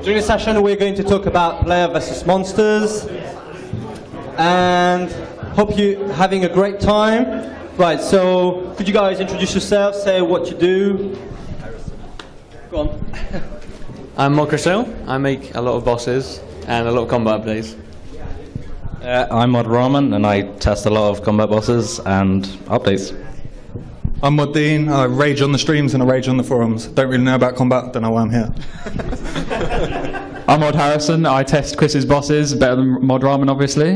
During this session, we're going to talk about player versus monsters, and hope you're having a great time. Right, so could you guys introduce yourselves, say what you do? Go on. I'm Mocrisel. I make a lot of bosses and a lot of combat updates. I'm Mod Ramen, and I test a lot of combat bosses and updates. I'm Mod Dean. I rage on the streams and I rage on the forums. Don't really know about combat, don't know why I'm here. I'm Mod Harrison. I test Chris's bosses, better than Mod Ramen, obviously.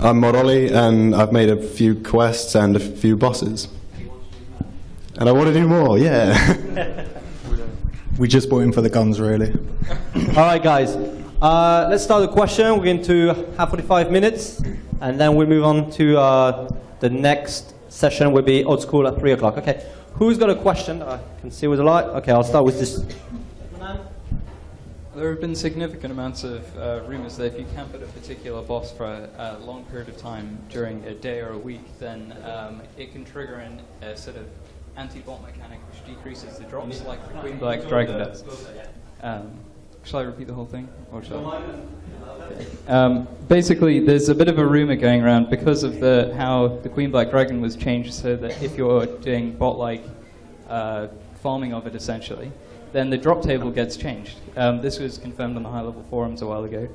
I'm Mod Ollie, and I've made a few quests and a few bosses. And I want to do more, yeah. We just bought in for the guns, really. All right, guys. Let's start the question. We're going to have 45 minutes, and then we'll move on to the next session. Will be old school at 3 o'clock. Okay. Who's got a question? I can see with the light. Okay, I'll start with this. There have been significant amounts of rumors that if you camp at a particular boss for a long period of time during a day or a week, then it can trigger a sort of anti-bot mechanic which decreases the drops, like the Queen Black Dragon does. Shall I repeat the whole thing? Or shall I? Basically, there's a bit of a rumor going around because of how the Queen Black Dragon was changed so that if you're doing bot-like farming of it, essentially, then the drop table gets changed. This was confirmed on the high-level forums a while ago.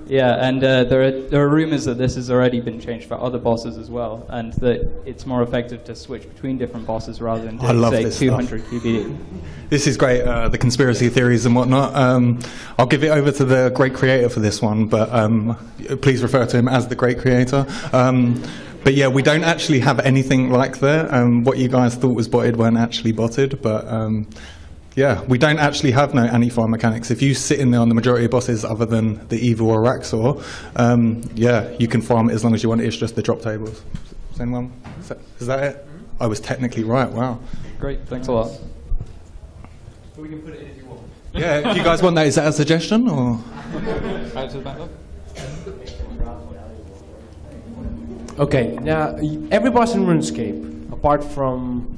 Yeah, and there are rumors that this has already been changed for other bosses as well, and that it's more effective to switch between different bosses rather than doing, say, 200 QBD. This is great, the conspiracy theories and whatnot. I'll give it over to the great creator for this one, but please refer to him as the great creator. But yeah, we don't actually have anything like that. What you guys thought was botted weren't actually botted, but yeah, we don't actually have no anti-farm mechanics. If you sit in there on the majority of bosses other than the Evil or Raxor, yeah, you can farm it as long as you want. It's just the drop tables. Is anyone? Is that it? I was technically right, wow. Great, thanks a lot. We can put it in if you want. Yeah, if you guys want that, is that a suggestion? Or? Add to the backlog? Okay, now every boss in RuneScape, apart from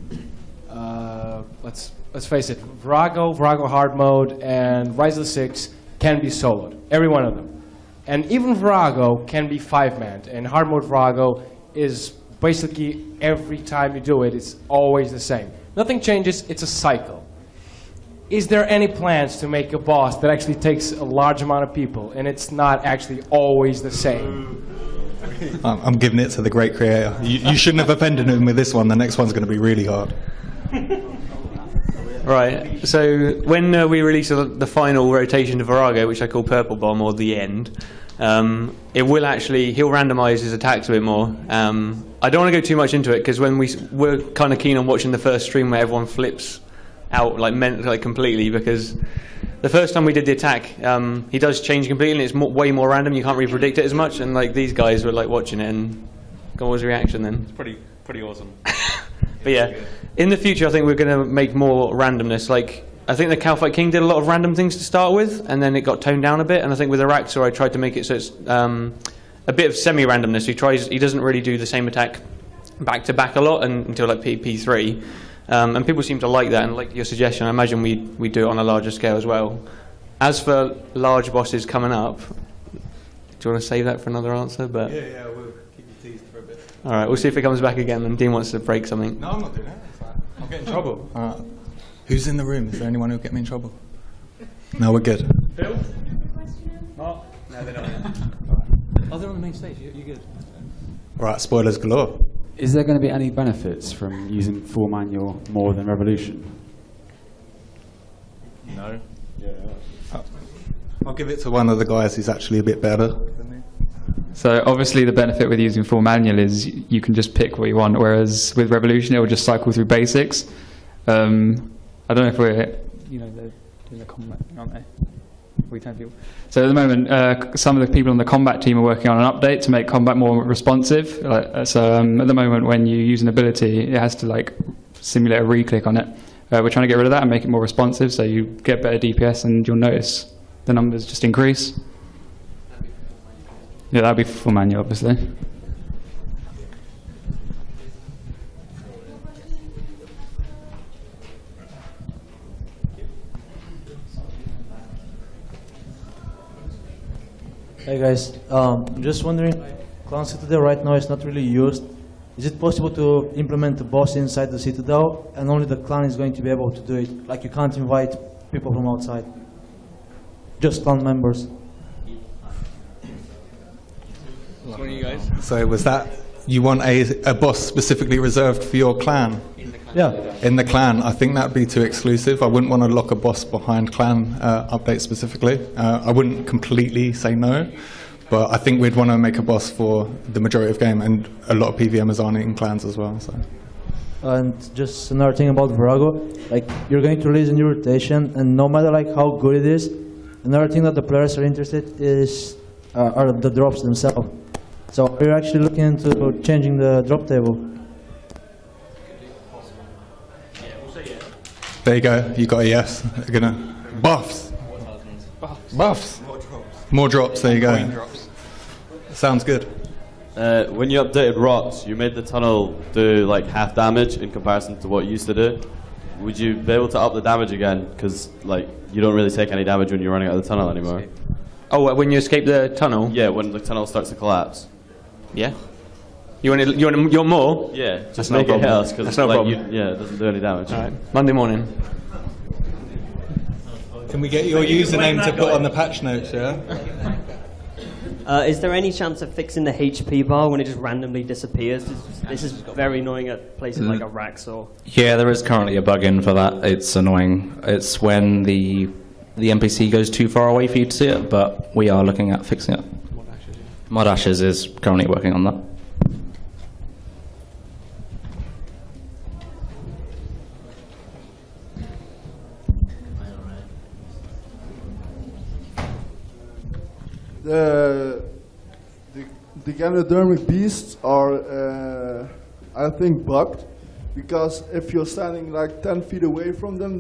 let's face it, Virago hard mode, and Rise of the Six can be soloed. Every one of them, and even Virago can be 5-manned. And hard mode Virago is basically every time you do it, it's always the same. Nothing changes. It's a cycle. Is there any plans to make a boss that actually takes a large amount of people, and it's not actually always the same? I'm giving it to the great creator. You shouldn't have offended him with this one. The next one's going to be really hard. Right, so when we release the final rotation of Virago, which I call Purple Bomb, or the end, it will actually, he'll randomise his attacks a bit more. I don't want to go too much into it, because when we're kind of keen on watching the first stream where everyone flips out like completely, because the first time we did the attack, he does change completely, and it's way more random. You can't really predict it as much, and like these guys were like watching it, and what was his reaction then? It's pretty awesome. But yeah, in the future, I think we're going to make more randomness. Like I think the Calphite King did a lot of random things to start with, and then it got toned down a bit. And I think with Araxor, I tried to make it so it's a bit of semi-randomness. He doesn't really do the same attack back to back a lot until like P3. And people seem to like that, and like your suggestion, I imagine we do it on a larger scale as well. As for large bosses coming up, do you want to save that for another answer? But Yeah, we'll keep you teased for a bit. All right, we'll see if it comes back again, and Dean wants to break something. No, I'm not doing that. I'll get in trouble. Who's in the room? Is there anyone who'll get me in trouble? No, we're good. Phil? Mark? No, they're not. Oh, they're on the main stage. You're good. Right, spoilers galore. Is there going to be any benefits from using full manual more than Revolution? No. Yeah. I'll give it to one of the guys who's actually a bit better than me. So obviously the benefit with using full manual is you can just pick what you want, whereas with Revolution it will just cycle through basics. I don't know if we're, they're doing the combat, aren't they? So at the moment, some of the people on the combat team are working on an update to make combat more responsive. So at the moment, when you use an ability, it has to like simulate a re-click on it. We're trying to get rid of that and make it more responsive, so you get better DPS, and you'll notice the numbers just increase. Yeah, that'll be full manual, obviously. Hey guys, just wondering, Clan Citadel right now is not really used. Is it possible to implement a boss inside the Citadel and only the clan is going to be able to do it? Like you can't invite people from outside, just clan members. What are you guys? So was that, you want a boss specifically reserved for your clan? Yeah. In the clan, I think that'd be too exclusive. I wouldn't want to lock a boss behind clan updates specifically. I wouldn't completely say no, but I think we'd want to make a boss for the majority of game, and a lot of PvMers aren't in clans as well. So. And just another thing about Virago, like you're going to release a new rotation, and no matter like how good it is, another thing that the players are interested is are the drops themselves. So we're actually looking into changing the drop table. There you go. You got a yes. They're gonna buffs. Buffs. More drops. There you go. Sounds good. When you updated rocks, you made the tunnel do like half damage in comparison to what you used to do. Would you be able to up the damage again? Because like you don't really take any damage when you're running out of the tunnel anymore. Oh, when you escape the tunnel? Yeah, when the tunnel starts to collapse. Yeah. You want more? Yeah, just That's no make it hit problem. us because That's no like, problem. yeah, it doesn't do any damage. All right. Monday morning. Can we get your username to put on the patch notes? Yeah. Is there any chance of fixing the HP bar when it just randomly disappears? This is very annoying at places like Iraq or... Yeah, there is currently a bug in for that. It's annoying. It's when the NPC goes too far away for you to see it, but we are looking at fixing it. Mod Ashes is currently working on that. The Ganodermic beasts are, I think, bugged, because if you're standing like 10 feet away from them,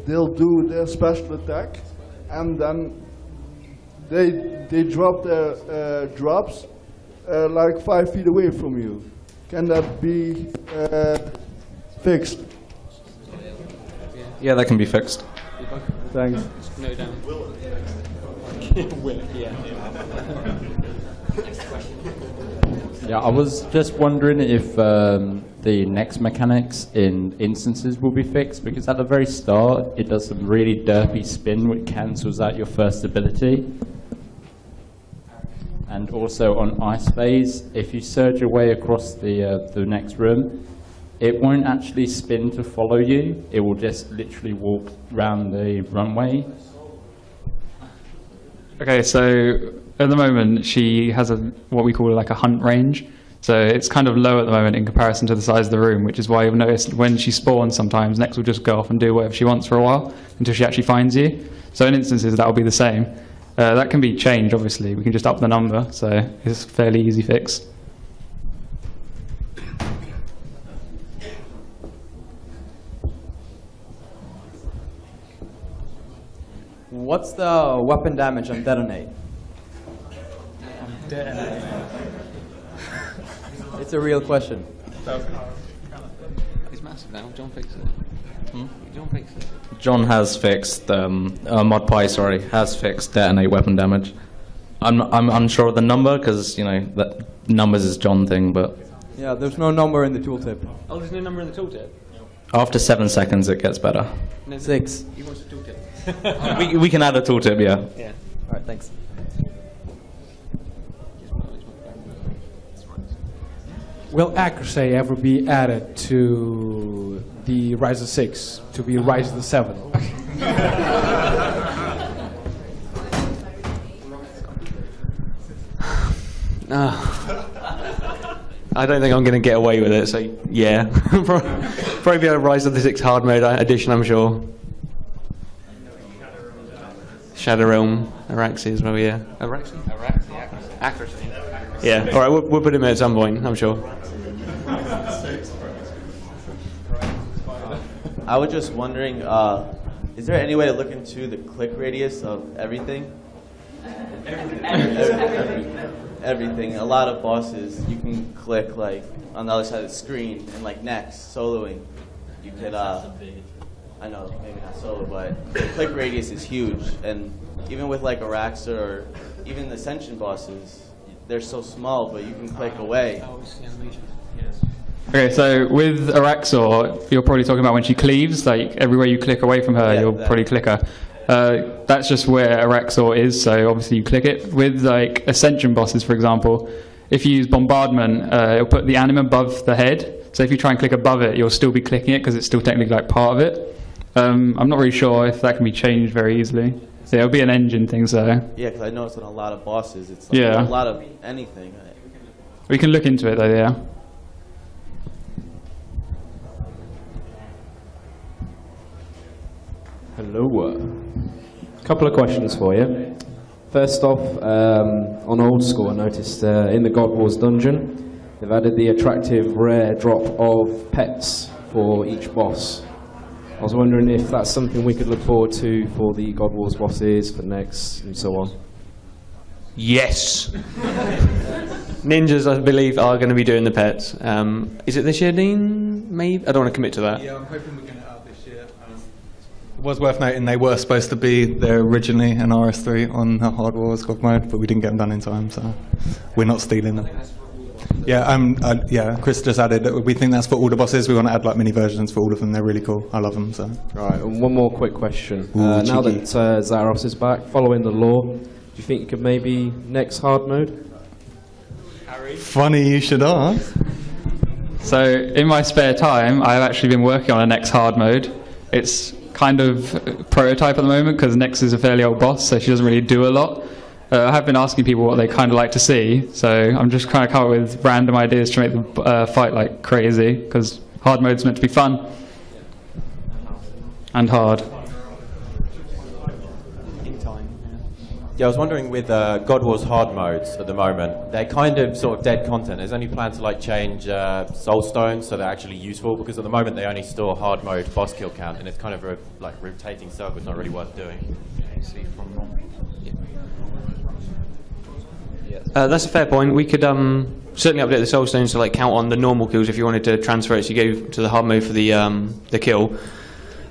they'll do their special attack, and then they drop their drops like 5 feet away from you. Can that be fixed? Yeah, that can be fixed. Thanks. Note down. Yeah, I was just wondering if the next mechanics in instances will be fixed, because at the very start it does some really derpy spin which cancels out your first ability. And also on ice phase, if you surge your way across the next room, it won't actually spin to follow you, it will just literally walk around the runway. Okay, so at the moment she has what we call like a hunt range. So it's kind of low at the moment in comparison to the size of the room, which is why you've noticed when she spawns sometimes, Nex will just go off and do whatever she wants for a while until she actually finds you. So in instances that will be the same. That can be changed, obviously. We can just up the number, so it's a fairly easy fix. What's the weapon damage on detonate? It's a real question. It's massive now. John fixed it. John fixed it. John has fixed, ModPie, has fixed detonate weapon damage. I'm unsure of the number, because, you know, that numbers is John thing, but... Yeah, there's no number in the tooltip. Oh, there's no number in the tooltip? After 7 seconds, it gets better. No, 6. He wants a tooltip. we can add a tooltip, yeah. Yeah. All right, thanks. Will accuracy ever be added to the Rise of 6 to be Rise of the 7? I don't think I'm going to get away with it, so yeah. Probably be a Rise of the 6 hard mode edition, I'm sure. Shadow Realm, Araxi as well, yeah. Araxi? Accuracy. Yeah, alright, we'll put him in at some point, I'm sure. I was just wondering, is there any way to look into the click radius of everything? Everything. A lot of bosses, you can click like on the other side of the screen, and like next, soloing, you could, I know, maybe not solo, but the click radius is huge, and even with like Araxa or even the Ascension bosses, they're so small, but you can click away. Okay, so with Araxor, you're probably talking about when she cleaves, like everywhere you click away from her, you'll probably click her. That's just where Araxor is, so obviously you click it. With like Ascension bosses, for example, if you use Bombardment, it'll put the anim above the head, so if you try and click above it, you'll still be clicking it because it's still technically like part of it. I'm not really sure if that can be changed very easily. So it'll be an engine thing, so. Yeah, because I noticed on a lot of bosses, it's like a lot of anything. We can look into it though, yeah. Hello. Couple of questions for you. First off, on old school, I noticed in the God Wars dungeon, they've added the attractive rare drop of pets for each boss. I was wondering if that's something we could look forward to for the God Wars bosses, for next, and so on. Yes. Ninjas, I believe, are going to be doing the pets. Is it this year, Dean? Maybe? I don't want to commit to that. Yeah, I'm hoping we're going to out this year. It was worth noting they were supposed to be there originally in RS3 on the Hard Wars God mode, but we didn't get them done in time, so we're not stealing them. Yeah, Chris just added that we think that's for all the bosses. We want to add like mini versions for all of them. They're really cool. I love them. So. Right, and one more quick question. Now that Zaros is back, following the law, do you think you could maybe next hard mode? Funny you should ask. So in my spare time, I've actually been working on a next hard mode. It's kind of prototype at the moment because Nex is a fairly old boss, so she doesn't really do a lot. I have been asking people what they kind of like to see, so I'm just trying to come up with random ideas to make the fight like crazy, because hard mode's meant to be fun and hard. Yeah, I was wondering with God Wars hard modes at the moment, they're kind of sort of dead content. Is there any plan to like change soul stones so they're actually useful? Because at the moment they only store hard mode boss kill count, and it's kind of a like rotating circle. It's not really worth doing. That's a fair point. We could certainly update the soul stones to like count on the normal kills if you wanted to transfer it. So you go to the hard mode for the kill.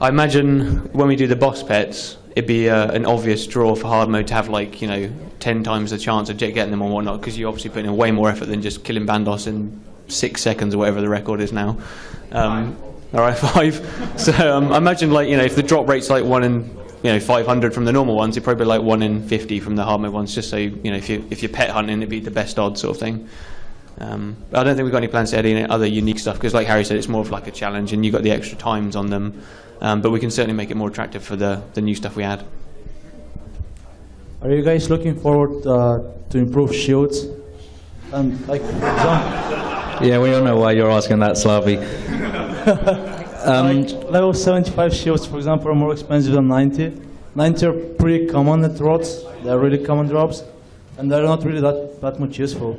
I imagine when we do the boss pets, it'd be an obvious draw for hard mode to have like 10 times the chance of getting them or whatnot, because you obviously put in way more effort than just killing Bandos in 6 seconds or whatever the record is now. All right, 5. So I imagine if the drop rate's like 1 in 500 from the normal ones, it'd probably be like 1 in 50 from the hard mode ones, just so if you're pet hunting, it'd be the best odds sort of thing. I don't think we've got any plans to add any other unique stuff, because like Harry said, it's more of like a challenge and you've got the extra times on them, but we can certainly make it more attractive for the new stuff we add. Are you guys looking forward to improve shields? And like, for example, yeah, we all know why you're asking that, Slavi. like level 75 shields, for example, are more expensive than 90. 90 are pretty common at drops. They're really common drops, and they're not really that much useful.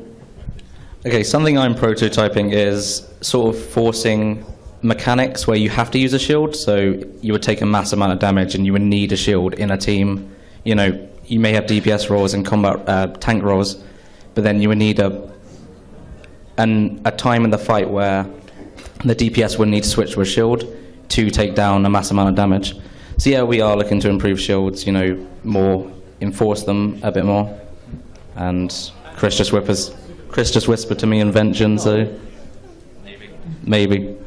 Okay, something I'm prototyping is sort of forcing mechanics where you have to use a shield, so you would take a mass amount of damage and you would need a shield in a team. You may have DPS roles and combat tank roles, but then you would need a time in the fight where the DPS would need to switch to a shield to take down a mass amount of damage. So yeah, we are looking to improve shields, more, enforce them a bit more. And Chris just whispered to me invention, so maybe.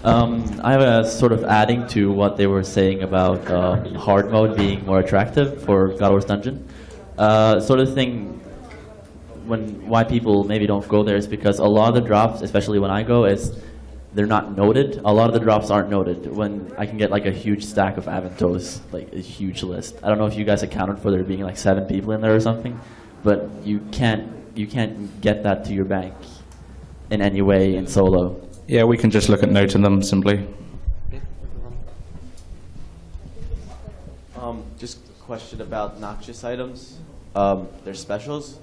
I have a sort of adding to what they were saying about hard mode being more attractive for God Wars Dungeon. Sort of thing, why people maybe don't go there is because a lot of the drops, especially when I go, they're not noted. A lot of the drops aren't noted. When I can get like a huge stack of Aventos, like a huge list. I don't know if you guys accounted for there being like 7 people in there or something, but you can't get that to your bank in any way in solo. Yeah, we can just look at noting them simply. Just a question about noxious items. They're specials.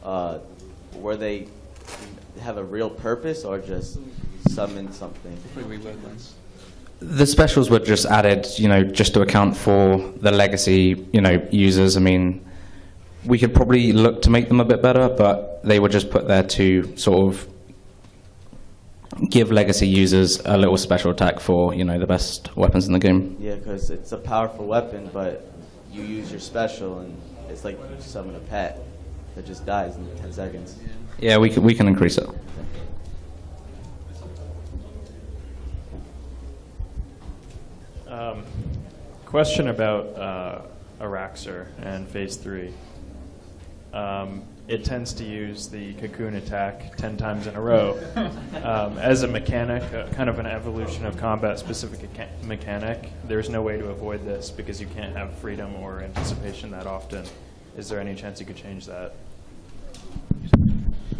Were they have a real purpose or just summon something? The specials were just added, just to account for the legacy, users. I mean, we could probably look to make them a bit better, but they were just put there to sort of give legacy users a little special attack for, the best weapons in the game. Yeah, because it's a powerful weapon, but you use your special and it's like you summon a pet that just dies in 10 seconds. Yeah, we can increase it. Question about Araxer and Phase 3. It tends to use the cocoon attack 10 times in a row. As a mechanic, kind of an evolution of combat-specific mechanic, there's no way to avoid this because you can't have freedom or anticipation that often. Is there any chance you could change that?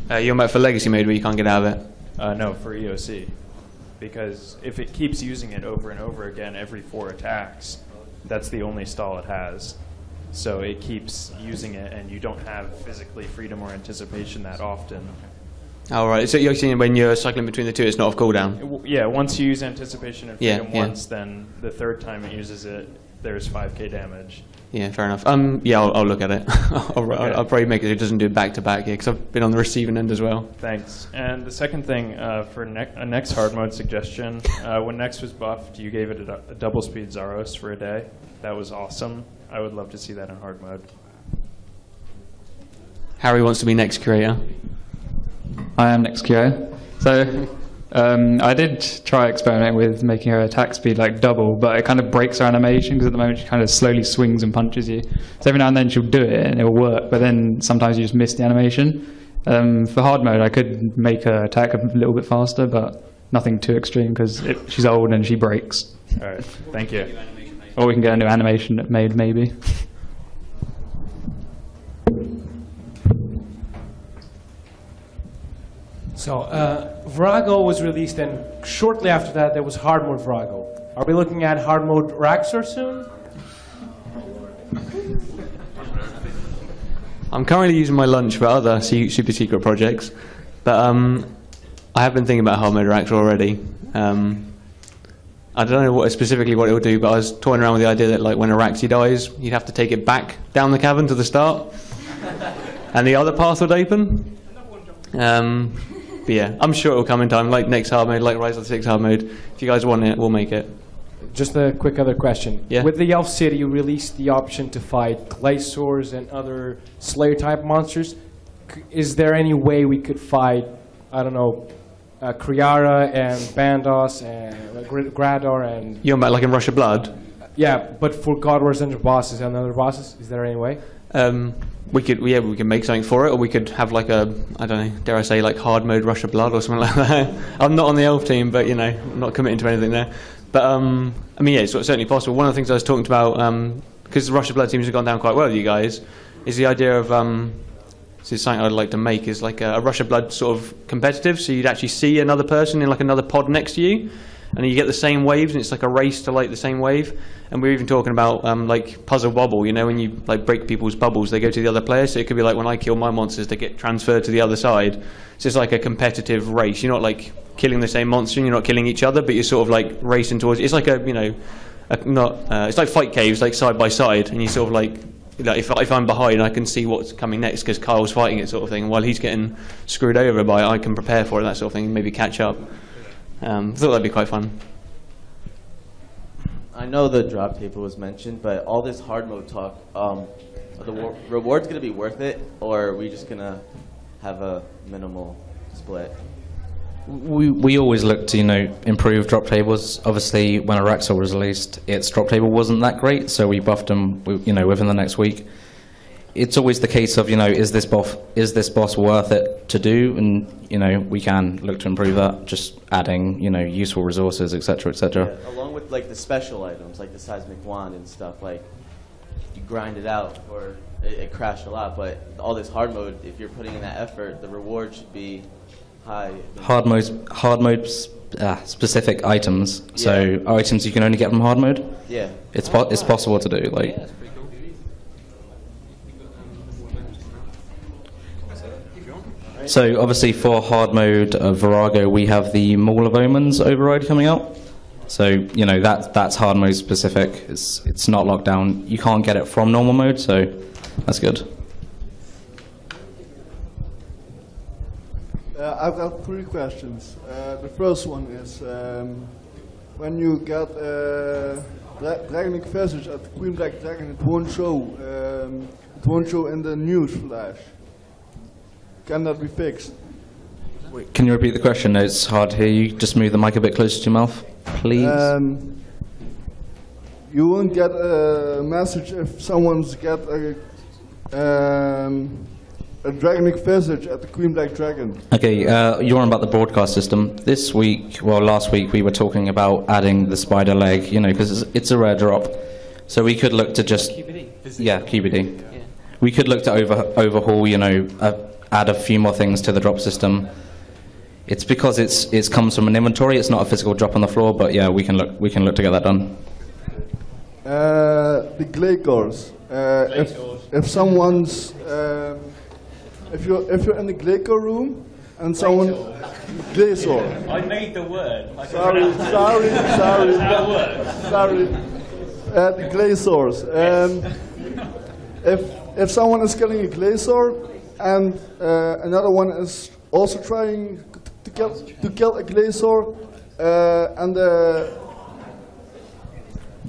You're about for Legacy mode where you can't get out of it? No, for EOC. Because if it keeps using it over and over again every 4 attacks, that's the only stall it has. So it keeps using it, and you don't have physically freedom or anticipation that often. Oh, right. So you're saying when you're cycling between the two, it's not off cooldown? Yeah, once you use anticipation and freedom Yeah. once, then the 3rd time it uses it, there's 5k damage. Yeah, fair enough. Yeah, I'll look at it. I'll probably make it. It doesn't do it back to back here because I've been on the receiving end as well. Thanks. And the second thing for a next hard mode suggestion, when Nex was buffed, you gave it a double speed Zaros for a day. That was awesome. I would love to see that in hard mode. Harry wants to be next curator. I am next curator. So I did try experimenting with making her attack speed like double, but it kind of breaks her animation because at the moment she kind of slowly swings and punches you. So every now and then she'll do it and it will work, but then sometimes you just miss the animation. For hard mode, I could make her attack a little bit faster, but nothing too extreme because she's old and she breaks. All right, thank you. Or we can get a new animation made, maybe. So, Virago was released, and shortly after that, there was hard mode Virago. Are we looking at hard mode Raxor soon? I'm currently using my lunch for other super secret projects, but I have been thinking about hard mode Araxor already. I don't know specifically what it will do, but I was toying around with the idea that like when Araxi dies, you'd have to take it back down the cavern to the start, and the other path would open. But yeah, I'm sure it will come in time, like next hard mode, like Rise of the 6 hard mode. If you guys want it, we'll make it. Just a quick other question. Yeah? With the Elf City, you released the option to fight Glaciers and other Slayer-type monsters. Is there any way we could fight, I don't know, Kriara and Bandos and Grador and... You're about like in Rush of Blood? Yeah, but for God Wars Dungeon bosses and other bosses, is there any way? We could make something for it, or we could have like a, I don't know, dare I say, like hard mode Rush of Blood or something like that. I'm not on the elf team, but you know, I'm not committing to anything there. But I mean, yeah, it's certainly possible. One of the things I was talking about, because the Rush of Blood seems to have gone down quite well with you guys, is the idea of, this is something I'd like to make, is like a Rush of Blood sort of competitive, so you'd actually see another person in like another pod next to you, and you get the same waves, and it's like a race to like the same wave. And we're even talking about like puzzle wobble, you know, when you like break people's bubbles, they go to the other player. So it could be like when I kill my monsters, they get transferred to the other side. So it's like a competitive race. You're not like killing the same monster, and you're not killing each other, but you're sort of like racing towards. It's like a, you know, it's like fight caves, like side by side, and you sort of like if I'm behind, I can see what's coming next because Kyle's fighting it, sort of thing. And while he's getting screwed over by it, I can prepare for it, that sort of thing, and maybe catch up. I thought that'd be quite fun. I know the drop table was mentioned, but all this hard mode talk, are the rewards going to be worth it, or are we just going to have a minimal split? We always look to, you know, improve drop tables. Obviously, when Araxor was released, its drop table wasn't that great, so we buffed them, you know, within the next week. It's always the case of, you know, is this boss worth it to do? And, you know, we can look to improve that, just adding, you know, useful resources, etc., etc. Yeah, along with like the special items, like the seismic wand and stuff, like you grind it out, or it crashed a lot. But all this hard mode, if you're putting in that effort, the reward should be high. Hard mode specific items. Yeah. So items you can only get from hard mode. Yeah, it's possible to do. Like. Yeah, so obviously for hard mode Virago, we have the Maul of Omens override coming out. So you know that's hard mode specific. It's not locked down. You can't get it from normal mode, so that's good. I've got 3 questions. The first one is when you get Dragonic Visage at the Queen Black Dragon, it won't show. It won't show in the news flash. Can that be fixed? Can you repeat the question? No, it's hard to hear you. Just move the mic a bit closer to your mouth, please. You won't get a message if someone's got a Dragonic Visage at the Queen Black Dragon. Okay, you're on about the broadcast system. This week, well, last week, we were talking about adding the spider leg, you know, because it's a rare drop. So we could look to just... QBD. Yeah, QBD. Yeah. We could look to overhaul, you know, add a few more things to the drop system. It's because it comes from an inventory. It's not a physical drop on the floor, but yeah, we can look to get that done. The clay cores. If someone's if you're in the Glacier room and someone Glacier. I made the word. Sorry. The Glaciers. If someone is killing a Glacier and another one is also trying to kill a Glacier, and the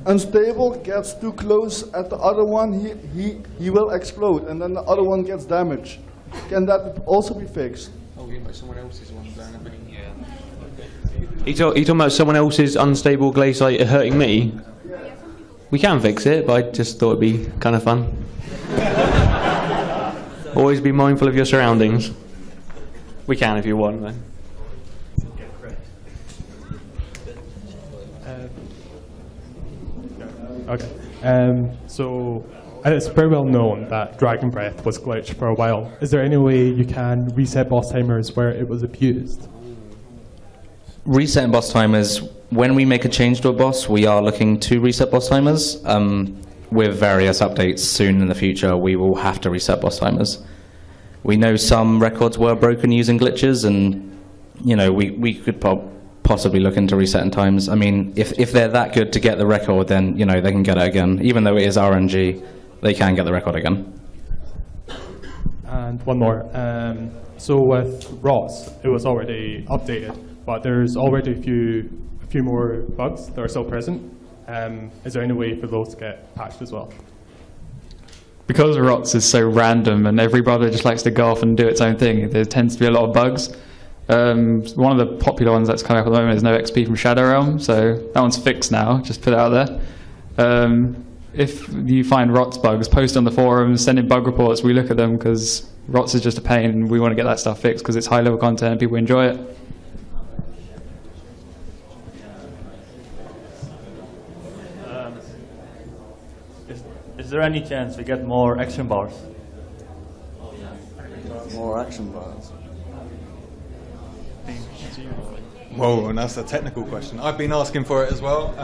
unstable gets too close at the other one, he will explode, and then the other one gets damaged. Can that also be fixed? Oh, yeah, but someone else's one's down at me. Yeah. You talking about someone else's unstable glacier hurting me? We can fix it, but I just thought it'd be kind of fun. Always be mindful of your surroundings. We can if you want, though. Okay. So it's very well known that Dragon Breath was glitched for a while. Is there any way you can reset boss timers where it was abused? Resetting boss timers, when we make a change to a boss, we are looking to reset boss timers. With various updates soon in the future, we will have to reset boss timers. We know some records were broken using glitches, and you know we could possibly look into resetting times. I mean, if they're that good to get the record, then you know they can get it again. Even though it is RNG, they can get the record again. And one more. So with ROTS, it was already updated, but there's already a few more bugs that are still present. Is there any way for those to get patched as well? Because ROTS is so random and every brother just likes to go off and do its own thing, there tends to be a lot of bugs. One of the popular ones that's coming up at the moment is no XP from Shadow Realm, so that one's fixed now, just put it out there. If you find ROTS bugs, post on the forums, send in bug reports, we look at them because ROTS is just a pain and we want to get that stuff fixed because it's high level content and people enjoy it. Is there any chance we get more action bars? More action bars. Whoa, and that's a technical question. I've been asking for it as well.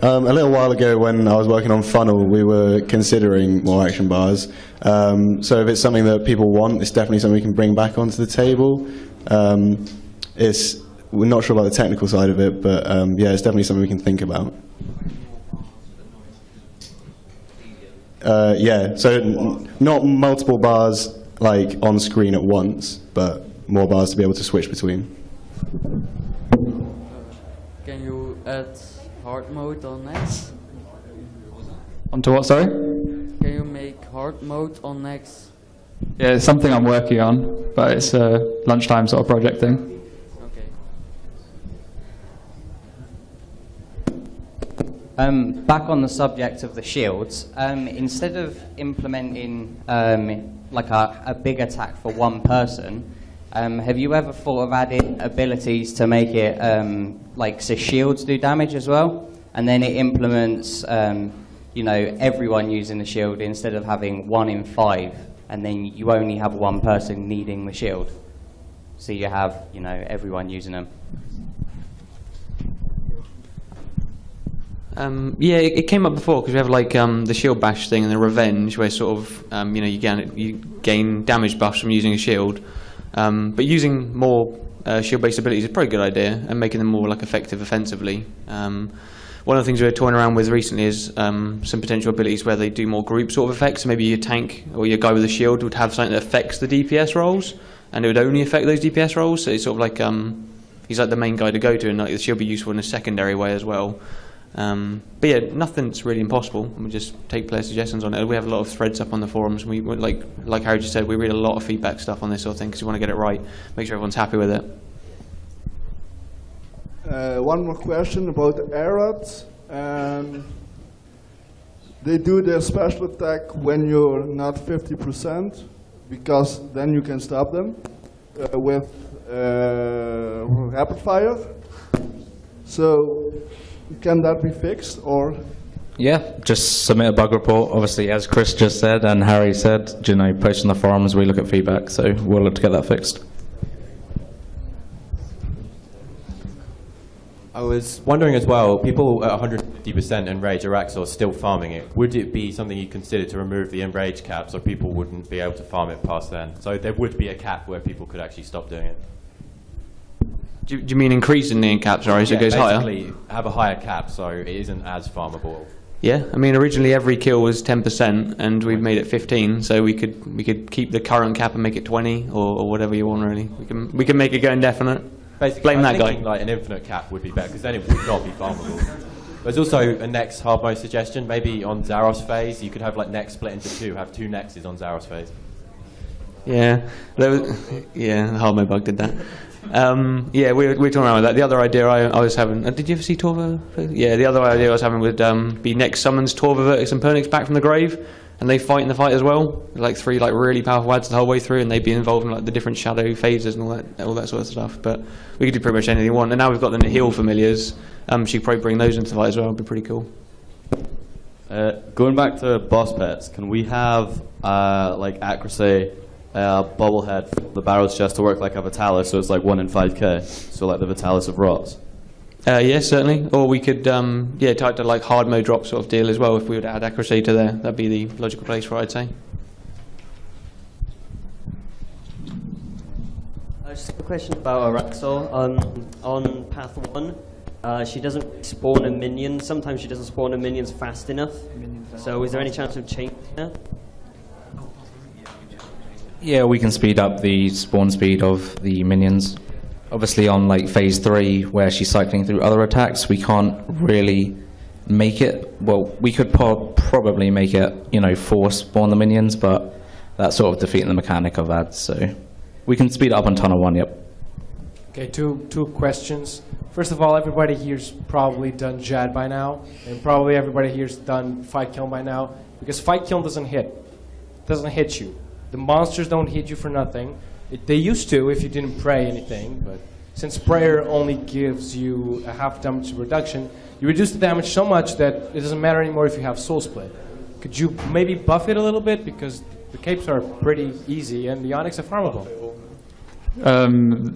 A little while ago when I was working on Funnel, we were considering more action bars. So if it's something that people want, it's definitely something we can bring back onto the table. We're not sure about the technical side of it, but yeah, it's definitely something we can think about. Yeah, so not multiple bars like on screen at once, but more bars to be able to switch between. Can you add hard mode on next? Onto what, sorry? Can you make hard mode on next? Yeah, it's something I'm working on, but it's a lunchtime sort of project thing. Back on the subject of the shields, instead of implementing like a big attack for one person, have you ever thought of adding abilities to make it like so shields do damage as well, and then it implements you know, everyone using the shield instead of having 1 in 5, and then you only have one person needing the shield, so you have, you know, everyone using them. Yeah, it came up before because we have like the shield bash thing and the revenge, where sort of you know you gain damage buffs from using a shield, but using more shield-based abilities is probably a good idea, and making them more like effective offensively. One of the things we were toying around with recently is some potential abilities where they do more group sort of effects. So maybe your tank or your guy with a shield would have something that affects the DPS rolls, and it would only affect those DPS rolls. So it's sort of like he's like the main guy to go to, and like she'll be useful in a secondary way as well. But yeah, nothing's really impossible. We just take player suggestions on it. We have a lot of threads up on the forums. We like Harry just said, we read a lot of feedback stuff on this sort of thing because we want to get it right, make sure everyone's happy with it. One more question about the Arabs. They do their special attack when you're not 50%, because then you can stop them with rapid fire. So can that be fixed, or? Yeah, just submit a bug report. Obviously, as Chris just said and Harry said, you know, post on the forums, we look at feedback, so we'll look to get that fixed. I was wondering as well, people at 150% enrage Araxor still farming it. Would it be something you consider to remove the enrage cap so people wouldn't be able to farm it past then? So there would be a cap where people could actually stop doing it. Do you mean increasing the cap, sorry, so it goes higher? Basically, have a higher cap so it isn't as farmable. Yeah, I mean originally every kill was 10%, and we've made it 15, so we could keep the current cap and make it 20 or whatever you want really. We can make it go indefinite. Basically, blame that guy. Like an infinite cap would be better because then it would not be farmable. There's also a next hard mode suggestion. Maybe on Zaros phase, you could have like neck split into two. Have two nexes on Zaros phase. Yeah, yeah, the hard mode bug did that. Yeah, we're talking around with that. The other idea I was having, did you ever see Torva? Yeah, the other idea I was having would be next summons Torva, Vertex and Pernix back from the grave, and they fight in the fight as well. Like three like really powerful ads the whole way through, and they'd be involved in like the different shadow phases and all that sort of stuff. But we could do pretty much anything we want. And now we've got the Nihil familiars. She could probably bring those into the fight as well. It'd be pretty cool. Going back to boss pets, can we have like accuracy? Bobblehead for the barrels chest to work like a Vitalis, so it's like 1 in 5k, so like the Vitalis of Rots. Yeah, certainly. Or we could, type to like hard mode drop sort of deal as well if we would add accuracy to there. That'd be the logical place for it, I'd say. Just a question about Araxor. On path 1, she doesn't spawn a minion. Sometimes she doesn't spawn a minions fast enough. So is there any chance of changing that? Yeah, we can speed up the spawn speed of the minions. Obviously on like phase 3 where she's cycling through other attacks, we can't really make it, well, we could probably make it, you know, force spawn the minions, but that's sort of defeating the mechanic of that, so we can speed it up on Tunnel 1, yep. Okay, two questions. First of all, everybody here's probably done Jad by now, and probably everybody here's done Fight Kiln by now, because Fight Kiln doesn't hit you. The monsters don't hit you for nothing. They used to if you didn't pray anything, but since prayer only gives you a half damage reduction, you reduce the damage so much that it doesn't matter anymore if you have Soul Split. Could you maybe buff it a little bit, because the capes are pretty easy and the Onyx are farmable?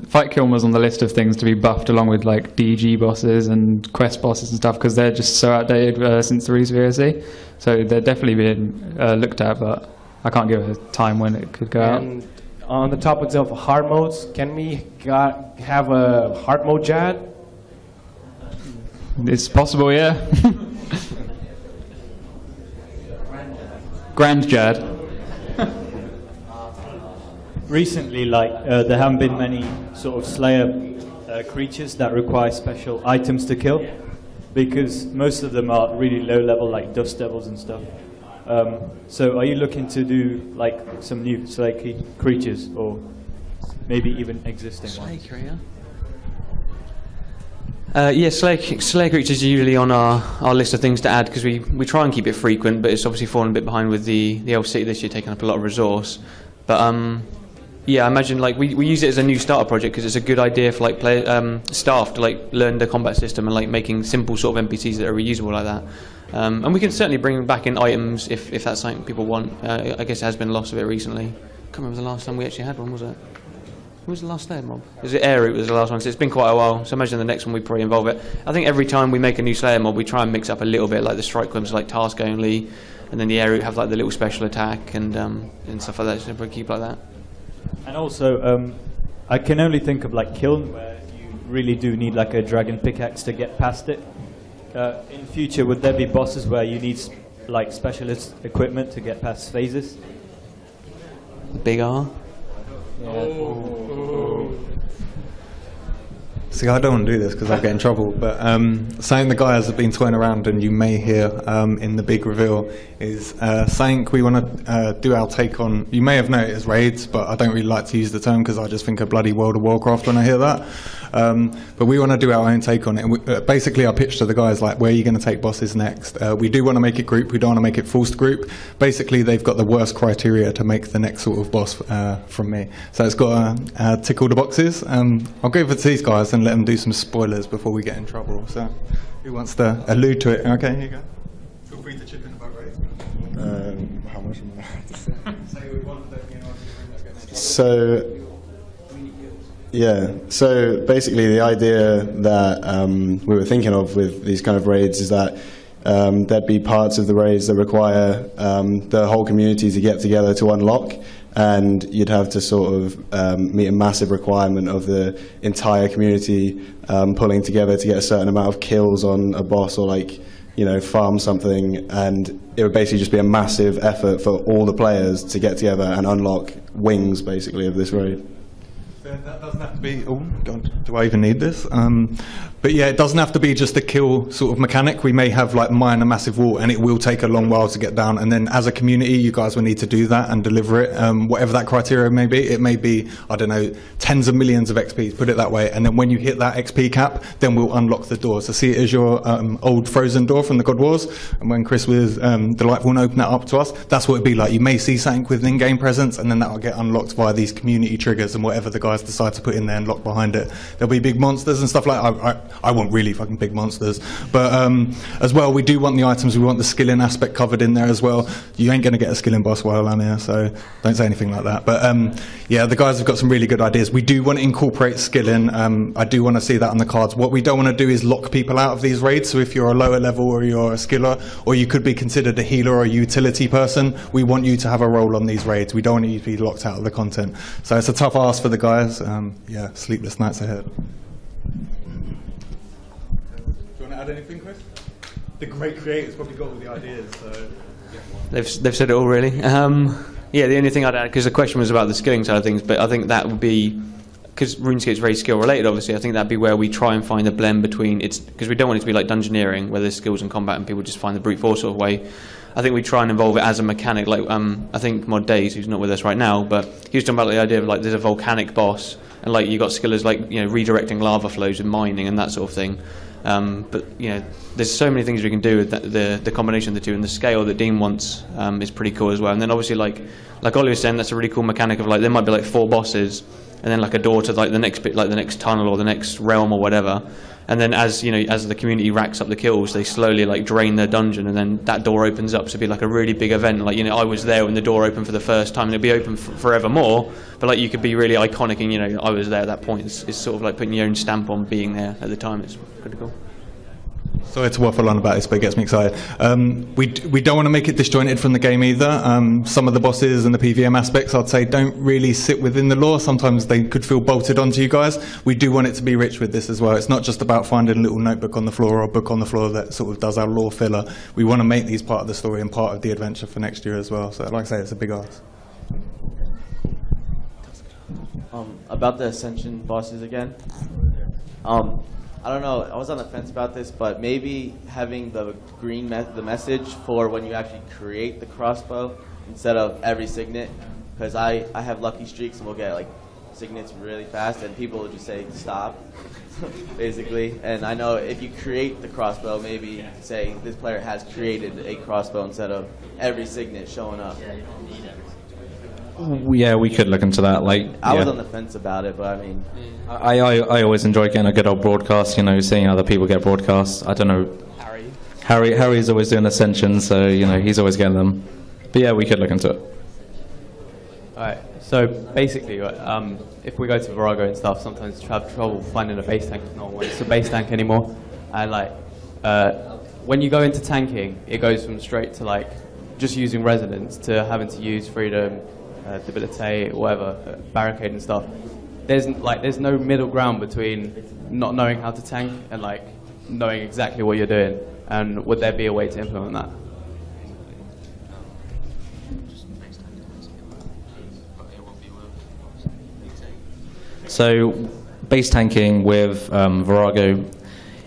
Fight Kiln was on the list of things to be buffed along with like DG bosses and quest bosses and stuff, because they're just so outdated since the release of VOC. So they're definitely being looked at, but I can't give a time when it could go out. And on the topic of hard modes, can we have a hard mode Jad? It's possible, yeah. Grand Jad. Recently, there haven't been many sort of Slayer creatures that require special items to kill, because most of them are really low level, like Dust Devils and stuff. So are you looking to do like some new Slayer creatures, or maybe even existing ones? Slayer creatures are usually on our list of things to add, because we try and keep it frequent, but it's obviously fallen a bit behind with the Elf City this year taking up a lot of resource. But yeah, I imagine like we use it as a new starter project because it's a good idea for like staff to like learn the combat system and like making simple sort of NPCs that are reusable like that. And we can certainly bring back in items if that's something people want. I guess it has been lost a bit recently. I can't remember the last time we actually had one, was it? Who was the last Slayer mob? Was it Air Root was the last one? So it's been quite a while. So imagine the next one we probably involve it. I think every time we make a new Slayer mob, we try and mix up a little bit, like the Strike Worms like task only, and then the Air Root have like the little special attack and stuff like that. So probably keep like that. And also, I can only think of like Kiln, where you really do need like a dragon pickaxe to get past it. In future, would there be bosses where you need like specialist equipment to get past phases? Big R. Yeah. See, I don't want to do this because I'll get in trouble, but something the guys have been toying around and you may hear in the big reveal is something we want to do our take on. You may have known it as raids, but I don't really like to use the term because I just think of bloody World of Warcraft when I hear that. But we want to do our own take on it. And basically, our pitch to the guys, like, where are you going to take bosses next? We do want to make it group. We don't want to make it forced group. Basically, they've got the worst criteria to make the next sort of boss from me. So it's got to tick all the boxes. I'll go over to these guys and let them do some spoilers before we get in trouble. So who wants to allude to it? Okay, here you go. Feel free to chip in about raids. How much am I allowed to say? So basically the idea that we were thinking of with these kind of raids is that there'd be parts of the raids that require the whole community to get together to unlock, and you'd have to sort of meet a massive requirement of the entire community pulling together to get a certain amount of kills on a boss, or like, you know, farm something, and it would basically just be a massive effort for all the players to get together and unlock wings basically of this raid. That doesn't have to be, oh god, do I even need this? But yeah, it doesn't have to be just a kill sort of mechanic. We may have like mine a massive wall, and it will take a long while to get down, and then as a community you guys will need to do that and deliver it, whatever that criteria may be. It may be, I don't know, tens of millions of XP, put it that way, and then when you hit that XP cap, then we'll unlock the door. So see it as your old frozen door from the God Wars, and when Chris was delightful and opened that up to us, that's what it'd be like. You may see something with an in-game presence, and then that will get unlocked via these community triggers and whatever the guys decide to put in there and lock behind it. There'll be big monsters and stuff like that. I want really fucking big monsters, but as well, we do want the items, we want the skilling aspect covered in there as well. You ain't going to get a skilling boss while I'm here, so don't say anything like that. But yeah, the guys have got some really good ideas. We do want to incorporate skilling. I do want to see that on the cards. What we don't want to do is lock people out of these raids. So if you're a lower level, or you're a skiller, or you could be considered a healer or a utility person, we want you to have a role on these raids. We don't want you to be locked out of the content. So it's a tough ask for the guys. Yeah, sleepless nights ahead. Do you want to add anything, Chris? The great creators probably got all the ideas. So yeah. They've said it all, really. Yeah, the only thing I'd add, because the question was about the skilling side of things, but I think that would be, because RuneScape's very skill related, obviously, I think that'd be where we try and find a blend between it's, because we don't want it to be like dungeoneering, where there's skills in combat and people just find the brute force sort of way. I think we try and involve it as a mechanic, like I think Mod Days, who's not with us right now, but he was talking about the idea of like there's a volcanic boss, and like you got skillers like, you know, redirecting lava flows and mining and that sort of thing. But you know, there's so many things we can do with the combination of the two, and the scale that Dean wants is pretty cool as well. And then obviously like Ollie was saying, that's a really cool mechanic of like there might be like 4 bosses, and then like a door to like the next bit, like the next tunnel or the next realm or whatever. And then as you know, as the community racks up the kills, they slowly like drain their dungeon, and then that door opens up to be like a really big event. Like, you know, I was there when the door opened for the first time, and it'll be open forevermore. But like you could be really iconic, and you know, I was there at that point. It's sort of like putting your own stamp on being there at the time. It's pretty cool. Sorry to waffle on about this, but it gets me excited. We don't want to make it disjointed from the game either. Some of the bosses and the PvM aspects, I'd say, don't really sit within the lore. Sometimes they could feel bolted onto you guys. We do want it to be rich with this as well. It's not just about finding a little notebook on the floor or a book on the floor that sort of does our lore filler. We want to make these part of the story and part of the adventure for next year as well. So like I say, it's a big ask. About the Ascension bosses again. I don't know, I was on the fence about this, but maybe having the green the message for when you actually create the crossbow instead of every signet, because I have lucky streaks and we'll get like signets really fast and people will just say stop, basically. And I know if you create the crossbow, maybe say this player has created a crossbow instead of every signet showing up. Yeah, we could look into that. Like, I was on the fence about it, but I mean, I always enjoy getting a good old broadcast. You know, seeing other people get broadcasts. I don't know. Harry's always doing Ascension, so you know he's always getting them. But yeah, we could look into it. Alright, so basically, if we go to Virago and stuff, sometimes we have trouble finding a base tank. No one wants a base tank anymore. And like, when you go into tanking, it goes from straight to like just using resonance to having to use freedom, debilitate, whatever, barricade and stuff. There's no middle ground between not knowing how to tank and like knowing exactly what you're doing. And would there be a way to implement that? So base tanking with Virago,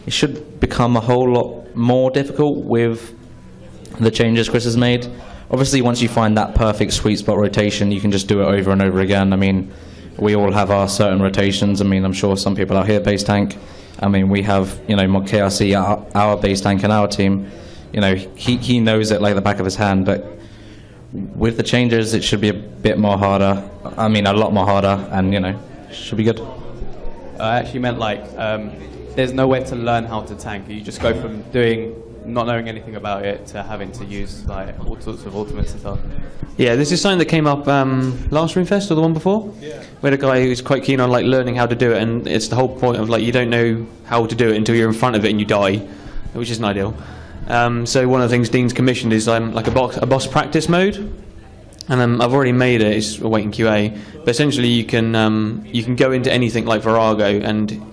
it should become a whole lot more difficult with the changes Chris has made. Obviously, once you find that perfect sweet spot rotation, you can just do it over and over again. I mean, we all have our certain rotations. I mean, I'm sure some people out here base tank. I mean, we have, you know, Mod KRC, our base tank in our team. You know, he knows it like the back of his hand, but with the changes, it should be a bit more harder. I mean, a lot more harder, and, you know, should be good. I actually meant like, there's no way to learn how to tank. You just go from not knowing anything about it to having to use like all sorts of ultimates and stuff. Yeah, this is something that came up last RuneFest or the one before. Yeah. We had a guy who's quite keen on like learning how to do it, and it's the whole point of like you don't know how to do it until you're in front of it and you die, which isn't ideal. So one of the things Dean's commissioned is like a boss practice mode, and I've already made it. It's awaiting QA, but essentially you can go into anything like Virago, and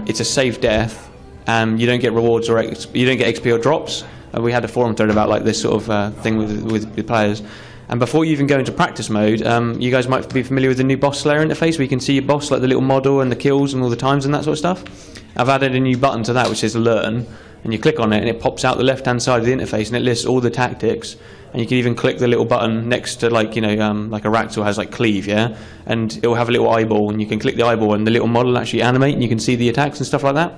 it's a safe death. You don't get rewards or you don't get XP or drops. We had a forum thread about like this sort of thing with the players. And before you even go into practice mode, you guys might be familiar with the new boss slayer interface, where you can see your boss, like the little model and the kills and all the times and that sort of stuff. I've added a new button to that which says learn, and you click on it and it pops out the left-hand side of the interface and it lists all the tactics. And you can even click the little button next to, like, you know, like a Raktal has like cleave, yeah, and it will have a little eyeball, and you can click the eyeball and the little model will actually animate, and you can see the attacks and stuff like that.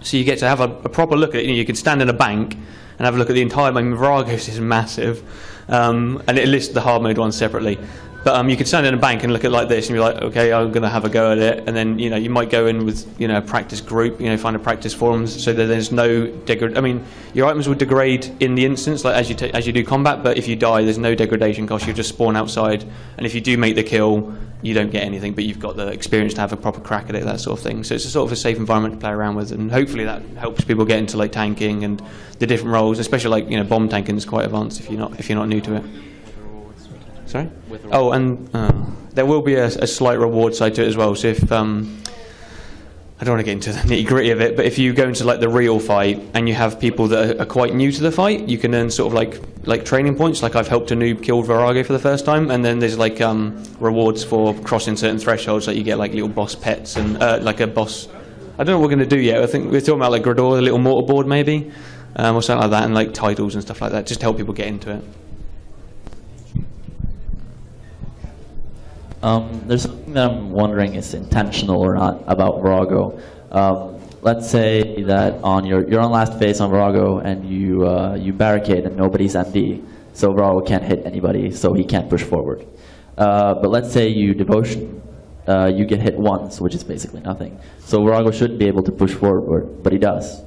So you get to have a proper look at it. You know, you can stand in a bank and have a look at the entire. I mean, Viragos is massive, and it lists the hard mode ones separately. But you can stand in a bank and look at it like this, and be like, okay, I'm going to have a go at it. And then, you know, you might go in with, you know, a practice group, you know, find a practice forums, so that there's no I mean, your items will degrade in the instance, like as you do combat. But if you die, there's no degradation cost. You just spawn outside, and if you do make the kill, you don't get anything, but you've got the experience to have a proper crack at it, that sort of thing. So it's a sort of a safe environment to play around with, and hopefully that helps people get into like tanking and the different roles, especially like, you know, bomb tanking is quite advanced if you're not new to it. Sorry? Oh, and there will be a slight reward side to it as well. So if I don't want to get into the nitty-gritty of it, but if you go into like the real fight and you have people that are quite new to the fight, you can earn sort of like training points. Like I've helped a noob kill Virago for the first time, and then there's like rewards for crossing certain thresholds. Like you get like little boss pets and like a boss. I don't know what we're going to do yet. I think we're talking about like Grador, the little mortarboard maybe, or something like that, and like titles and stuff like that, just to help people get into it. There's something that I'm wondering is intentional or not about Virago. Let's say that you're on last phase on Virago and you barricade and nobody's MD, so Virago can't hit anybody, so he can't push forward. But let's say you devotion, you get hit once, which is basically nothing. So Virago shouldn't be able to push forward, but he does.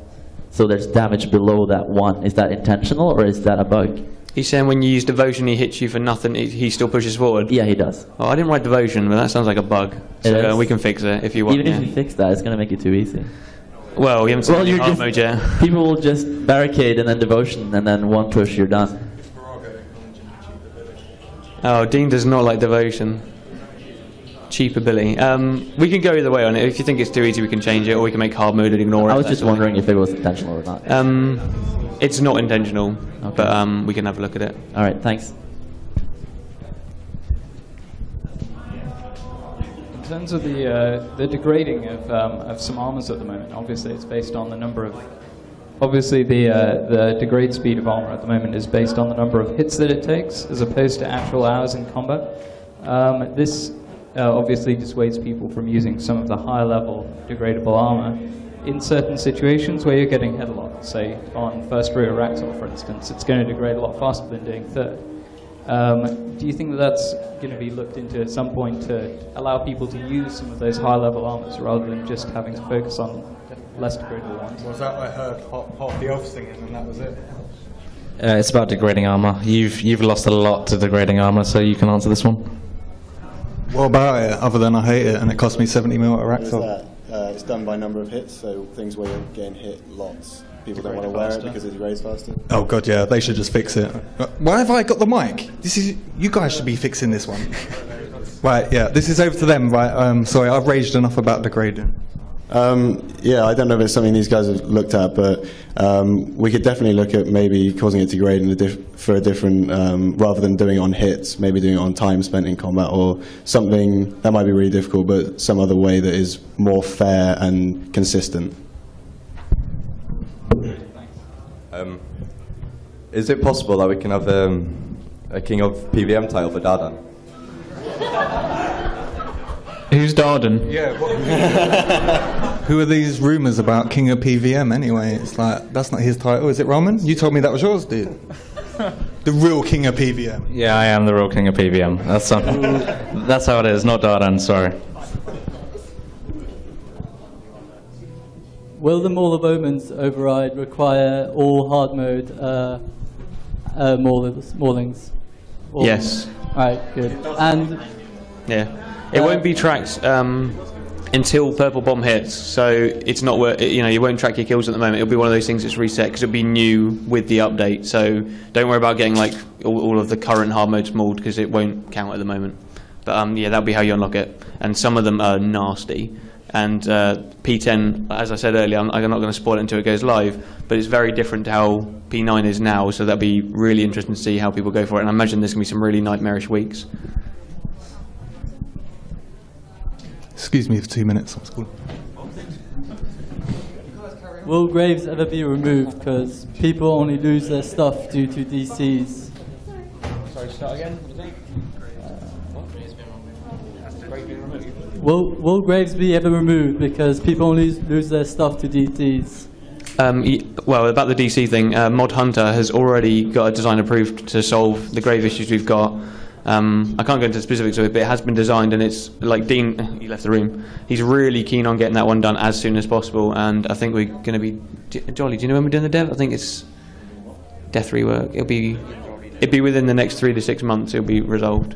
So there's damage below that one. Is that intentional or is that a bug? He's saying when you use devotion, he hits you for nothing. He still pushes forward. Yeah, he does. Oh, I didn't write devotion, but that sounds like a bug. So we can fix it if you want. Even if you fix that, it's going to make it too easy. Well, you haven't seen any hard mode yet. People will just barricade and then devotion, and then one push, you're done. Oh, Dean does not like devotion. Cheap ability. We can go either way on it. If you think it's too easy, we can change it, or we can make hard mode and ignore it. I was just wondering if it was intentional or not. It's not intentional, okay. But we can have a look at it. All right, thanks. In terms of the degrading of some armors at the moment, obviously it's based on the number of. Obviously, the degrade speed of armor at the moment is based on the number of hits that it takes, as opposed to actual hours in combat. This obviously dissuades people from using some of the higher level degradable armor in certain situations where you're getting hit a lot. Say on first row Raktal, for instance, it's going to degrade a lot faster than doing third. Do you think that that's going to be looked into at some point to allow people to use some of those high level armors rather than just having to focus on less degradable ones? Was that I heard half the elf singing and that was it? It's about degrading armor. You've lost a lot to degrading armor, so you can answer this one. What about it, other than I hate it and it cost me 70 mil at Raktal? It's done by number of hits, so things where you're getting hit lots. People don't want to wear it because it degrades faster. Oh god, yeah, they should just fix it. Why have I got the mic? You guys should be fixing this one. Right, yeah, this is over to them, right? Sorry, I've raged enough about degrading. Yeah, I don't know if it's something these guys have looked at, but we could definitely look at maybe causing it to grade for a different, rather than doing it on hits, maybe doing it on time spent in combat or something that might be really difficult, but some other way that is more fair and consistent. Is it possible that we can have a King of PvM title for Dardan? Who's Dardan? Yeah. Who are these rumours about King of PvM anyway? It's like, that's not his title, is it, Ramen? You told me that was yours, dude. The real King of PvM. Yeah, I am the real King of PvM. That's how it is, not Dardan, sorry. Will the Maul of Omens override require all hard mode maulings? Yes. Alright, good. And yeah, it won't be tracked until Purple Bomb hits, so it's not worth. You won't track your kills at the moment. It'll be one of those things that's reset because it'll be new with the update. So don't worry about getting like all of the current hard modes mauled because it won't count at the moment. But yeah, that'll be how you unlock it. And some of them are nasty. And P10, as I said earlier, I'm not going to spoil it until it goes live, but it's very different to how P9 is now, so that'll be really interesting to see how people go for it. And I imagine there's going to be some really nightmarish weeks. Excuse me for 2 minutes. What's cool? will graves ever be removed? Because people only lose their stuff due to DCs. Sorry, start again. Will graves be ever removed because people only lose their stuff to DCs? Well, about the DC thing, Mod Hunter has already got a design approved to solve the grave issues we've got. I can't go into specifics of it, but it has been designed, and it's like Dean, he left the room. He's really keen on getting that one done as soon as possible, and I think we're going to be... Jolly, do you know when we're doing the dev? I think it's death rework. It'll be within the next 3 to 6 months. It'll be resolved.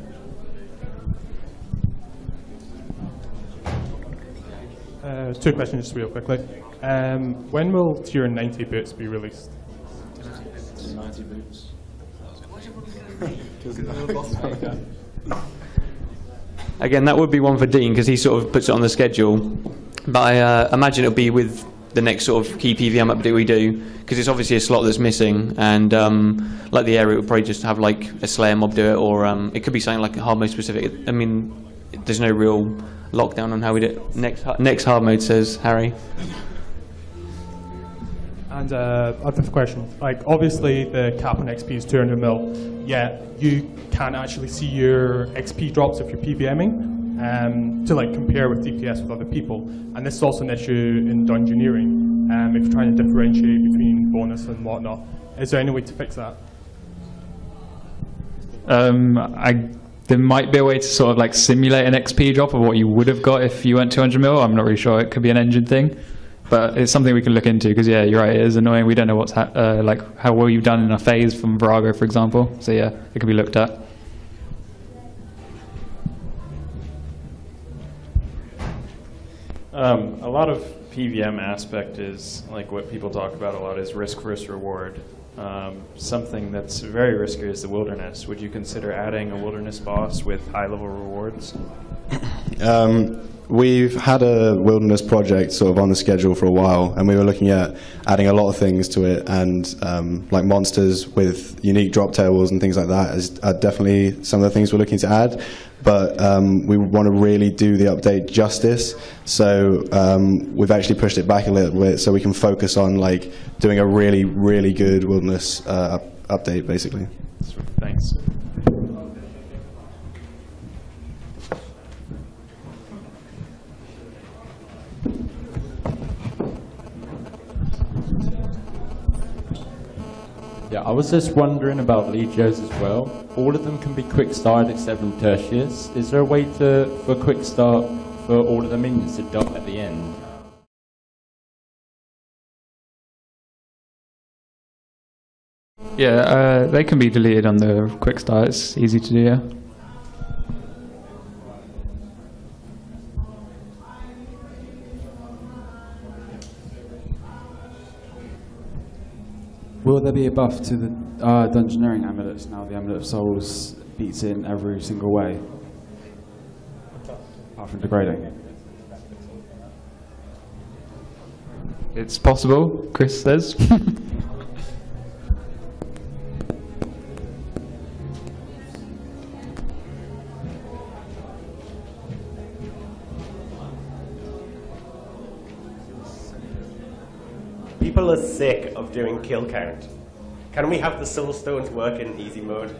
Two questions just real quickly. When will Tier 90 boots be released? 90 boots. Again, that would be one for Dean because he sort of puts it on the schedule. But I imagine it'll be with the next sort of key PvM update we do, because it's obviously a slot that's missing, and like the area, it would probably just have like a Slayer mob do it, or it could be something like a hard mode specific. I mean, there's no real lockdown on how we do it. Next hard mode, says Harry. And other question, like obviously the cap on XP is 200 mil, yet you can't actually see your XP drops if you're PvMing to like compare with DPS with other people. And this is also an issue in dungeoneering if you're trying to differentiate between bonus and whatnot. Is there any way to fix that? There might be a way to sort of like simulate an XP drop of what you would have got if you went 200 mil. I'm not really sure. It could be an engine thing. But it's something we can look into, because yeah, you're right, it is annoying. We don't know what's like how well you've done in a phase from Virago, for example. So yeah, it can be looked at. A lot of PvM aspect is, like what people talk about a lot, is risk versus reward. Something that's very risky is the wilderness. Would you consider adding a wilderness boss with high-level rewards? We've had a wilderness project sort of on the schedule for a while, and we were looking at adding a lot of things to it, and like monsters with unique drop tables and things like that are definitely some of the things we're looking to add. But we want to really do the update justice, so we've actually pushed it back a little bit so we can focus on like doing a really, really good wilderness update, basically. Thanks. Yeah, I was just wondering about Legios as well. All of them can be quick started except from Tertius. Is there a way for quick start for all of the minions to dump at the end? Yeah, they can be deleted on the quick start. It's easy to do, yeah. Will there be a buff to the dungeoneering amulets now the Amulet of Souls beats in every single way? Apart from degrading. It's possible, Chris says. People are sick of doing kill count. Can we have the soul stones work in easy mode?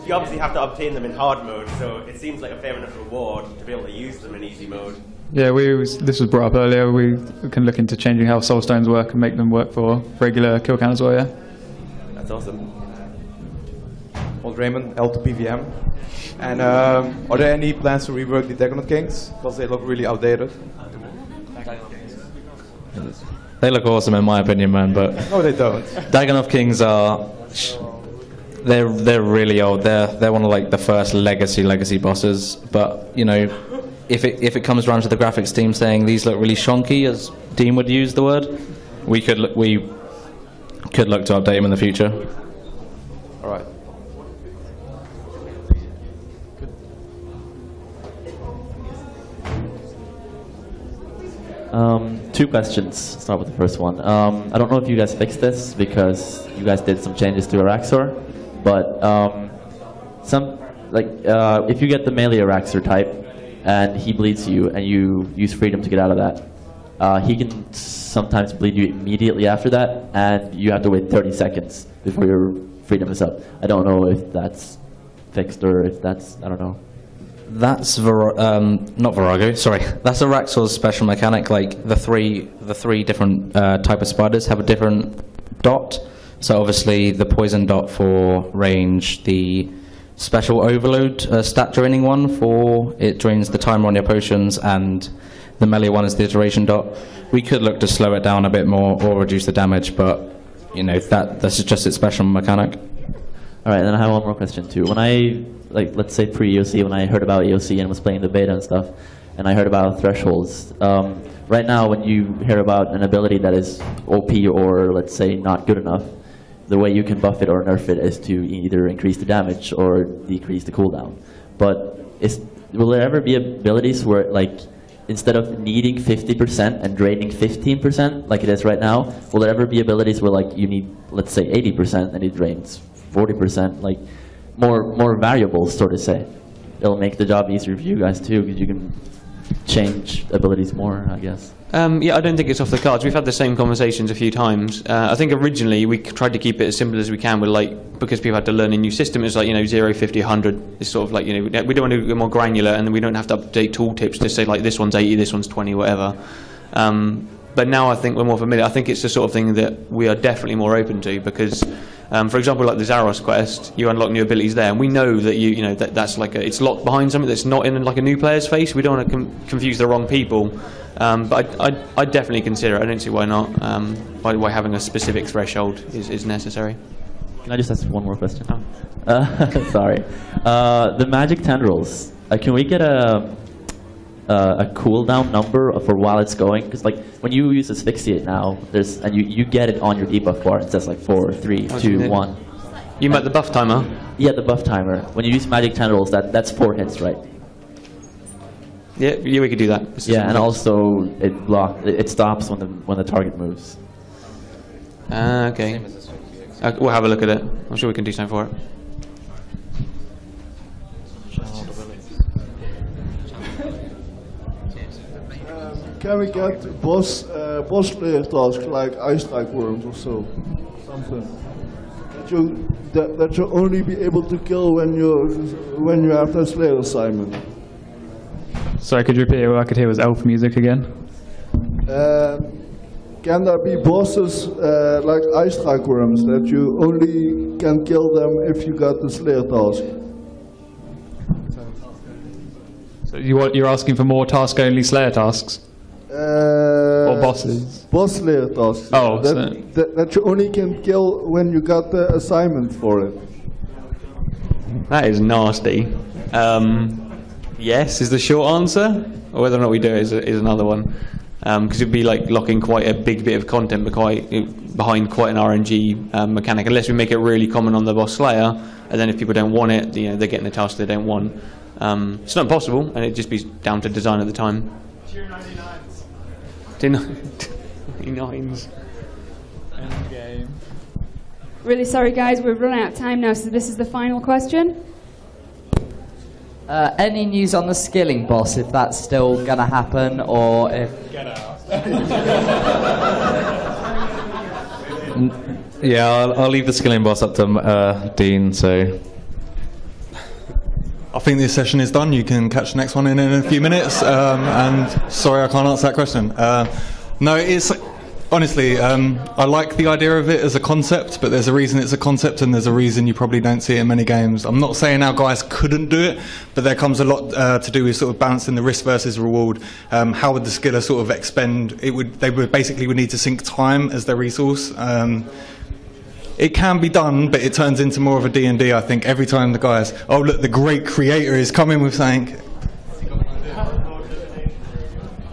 You obviously have to obtain them in hard mode, so it seems like a fair enough reward to be able to use them in easy mode. Yeah, this was brought up earlier. We can look into changing how soul stones work and make them work for regular kill count as well, yeah. That's awesome. Old Ramen, L2 PvM. And are there any plans to rework the Dagon Kings? Because they look really outdated. They look awesome in my opinion, man, but No, they don't. Dagon Kings are they're really old. They're one of like the first legacy bosses. But you know, if it comes around to the graphics team saying these look really shonky, as Dean would use the word, we could look to update them in the future. All right. Two questions. Start with the first one. I don't know if you guys fixed this because you guys did some changes to Araxor, but if you get the melee Araxor type and he bleeds you and you use freedom to get out of that, he can sometimes bleed you immediately after that, and you have to wait 30 seconds before your freedom is up. I don't know if that's fixed or if that's, I don't know. That's not Virago. Sorry, that's Araxor's special mechanic. Like the three different type of spiders have a different dot. So obviously the poison dot for range, the special overload stat draining one for it drains the timer on your potions, and the melee one is the iteration dot. We could look to slow it down a bit more or reduce the damage, but you know that's just its special mechanic. All right, then I have one more question too. When I let's say pre-EOC, when I heard about EOC and was playing the beta and stuff, and I heard about thresholds. Right now, when you hear about an ability that is OP or let's say not good enough, the way you can buff it or nerf it is to either increase the damage or decrease the cooldown. But will there ever be abilities where instead of needing 50% and draining 15% like it is right now, will there ever be abilities where you need, let's say, 80% and it drains 40%, more variables, so to say? It'll make the job easier for you guys too, because you can change abilities more, I guess. Yeah, I don't think it's off the cards. We've had the same conversations a few times. I think originally we tried to keep it as simple as we can with because people had to learn a new system. It's 0, 50, 100. It's sort of we don't want to go more granular, and then we don't have to update tooltips to say this one's 80, this one's 20, whatever. But now I think we're more familiar. I think it's the sort of thing that we are definitely more open to because, for example, like the Zaros quest, you unlock new abilities there, and we know that that's it's locked behind something that's not in a new player's face. We don't want to confuse the wrong people. But I definitely consider it. I don't see why not. Why having a specific threshold is necessary. Can I just ask one more question? Oh. Sorry. The magic tendrils. Can we get a cooldown number for while it's going? Because when you use asphyxiate now, and you get it on your debuff bar. It says 4, 3, 2, 1. You meant the buff timer? Yeah, the buff timer. When you use magic tendrils, that's 4 hits, right? Yeah, we could do that. Yeah, and also it stops when the target moves. Okay. We'll have a look at it. I'm sure we can do something for it. Can we get boss player tasks like ice strike worms or something that you only be able to kill when you have that slayer assignment? Sorry, could you repeat it? What I could hear was elf music again. Can there be bosses like ice strike worms that you only can kill them if you got the slayer task? So you're asking for more task-only slayer tasks? Or bosses? Boss slayer tasks. Oh, that you only can kill when you got the assignment for it. That is nasty. Yes is the short answer, or whether or not we do it is another one. Because it'd be locking quite a big bit of content behind quite an RNG mechanic, unless we make it really common on the boss slayer, and then if people don't want it, they're getting the task they don't want. It's not impossible, and it'd just be down to design at the time. 29s. Endgame. Really sorry, guys, we've run out of time now, so this is the final question. Any news on the skilling boss, if that's still gonna happen, or if... Get out. Yeah, I'll leave the skilling boss up to Dean, so... I think this session is done. You can catch the next one in a few minutes. And sorry, I can't answer that question. No, it's... Honestly, I like the idea of it as a concept, but there's a reason it's a concept and there's a reason you probably don't see it in many games. I'm not saying our guys couldn't do it, but there comes a lot to do with sort of balancing the risk versus reward. How would the skiller sort of expend? They would basically need to sink time as their resource. It can be done, but it turns into more of a D&D, I think, every time the guys, oh look, the great creator is coming with something.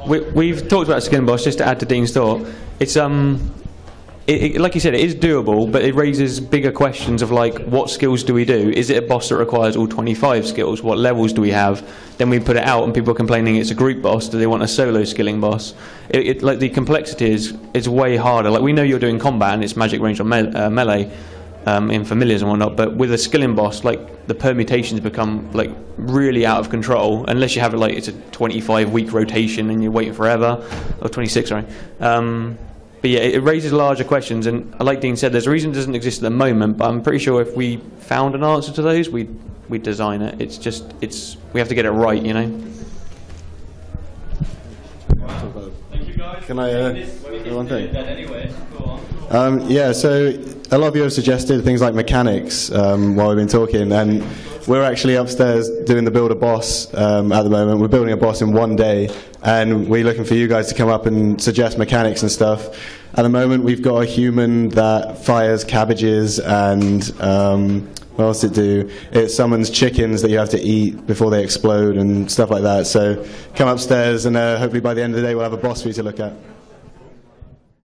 We've talked about skin boss, just to add to Dean's thought. It's like you said, it is doable, but it raises bigger questions of like, what skills do we do? Is it a boss that requires all 25 skills? What levels do we have? Then we put it out, and people are complaining it's a group boss. Do they want a solo skilling boss? Like the complexity is way harder. Like we know you're doing combat and it's magic range on melee in familiars and whatnot, but with a skilling boss, like the permutations become like really out of control unless you have it like it's a 25-week rotation and you're waiting forever, or 26, sorry. But yeah, it raises larger questions, and like Dean said, there's a reason it doesn't exist at the moment, but I'm pretty sure if we found an answer to those, we'd design it. It's just, we have to get it right, you know? Can I say one thing? Yeah, so a lot of you have suggested things like mechanics while we've been talking, and we're actually upstairs doing the build a boss at the moment. We're building a boss in one day, and we're looking for you guys to come up and suggest mechanics and stuff. At the moment, we've got a human that fires cabbages and what else does it do? It summons chickens that you have to eat before they explode and stuff like that. So come upstairs, and hopefully by the end of the day we'll have a boss for you to look at.